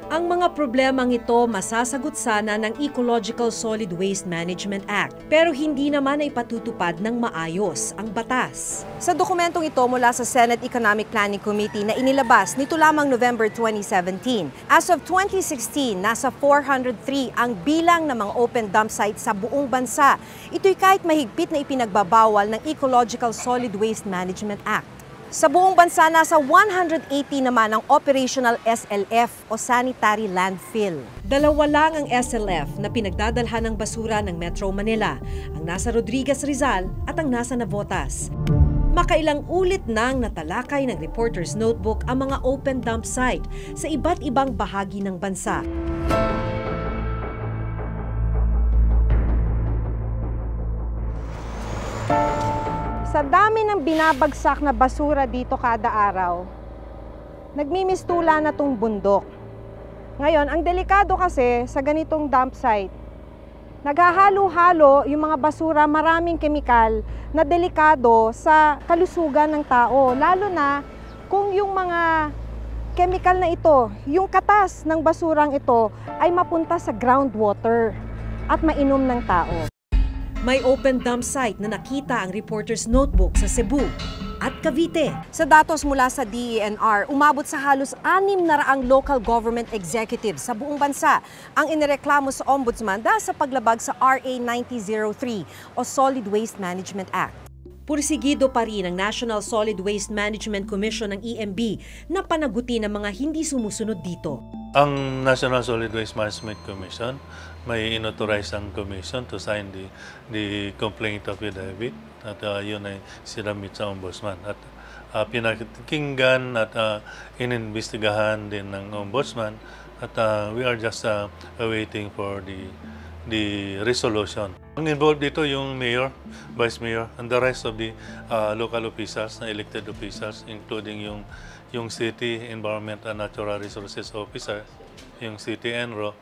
Ang mga problemang ito masasagot sana ng Ecological Solid Waste Management Act, pero hindi naman ay patutupad ng maayos ang batas. Sa dokumentong ito mula sa Senate Economic Planning Committee na inilabas nito lamang November 2017, as of 2016, nasa 403 ang bilang ng mga open dump sites sa buong bansa. Ito'y kahit mahigpit na ipinagbabawal ng Ecological Solid Waste Management Act. Sa buong bansa, nasa 180 naman ang operational SLF o sanitary landfill. Dalawa lang ang SLF na pinagdadalhan ng basura ng Metro Manila, ang nasa Rodriguez Rizal at ang nasa Navotas. Makailang ulit nang natalakay ng Reporter's Notebook ang mga open dump site sa iba't ibang bahagi ng bansa. Sa dami ng binabagsak na basura dito kada araw, nagmimistula na tong bundok. Ngayon, ang delikado kasi sa ganitong dump site, naghahalo-halo yung mga basura, maraming kemikal na delikado sa kalusugan ng tao. Lalo na kung yung mga kemikal na ito, yung katas ng basurang ito ay mapunta sa groundwater at mainom ng tao. May open dump site na nakita ang Reporter's Notebook sa Cebu at Cavite. Sa datos mula sa DENR, umabot sa halos 600 local government executives sa buong bansa ang inireklamo sa Ombudsman dahil sa paglabag sa RA 9003 o Solid Waste Management Act. Pursigido pa rin ang National Solid Waste Management Commission ng EMB na panagutin ang mga hindi sumusunod dito. Ang National Solid Waste Management Commission, may inauthorize ang commission to sign the complaint affidavit at yun ay sinamit sa ombudsman. At pinakinggan at inimbestigahan din ng ombudsman at we are just awaiting for the resolution. Ang involved dito yung mayor, vice mayor, and the rest of the local officials, na elected officials, including yung city environment and natural resources officer, yung city enro,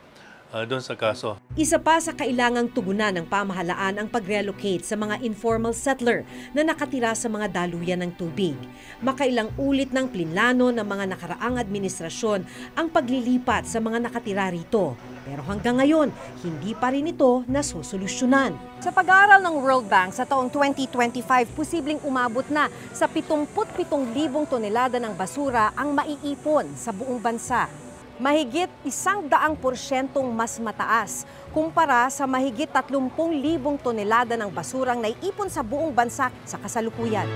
doon sa kaso. Isa pa sa kailangang tugunan ng pamahalaan ang pag-relocate sa mga informal settler na nakatira sa mga daluyan ng tubig. Makailang ulit ng plinano ng mga nakaraang administrasyon ang paglilipat sa mga nakatira rito. Pero hanggang ngayon, hindi pa rin ito nasusolusyonan. Sa pag-aaral ng World Bank sa taong 2025, posibleng umabot na sa 77,000 tonelada ng basura ang maiipon sa buong bansa. Mahigit 100% mas mataas kumpara sa mahigit 30,000 tonelada ng basurang naiipon sa buong bansa sa kasalukuyan.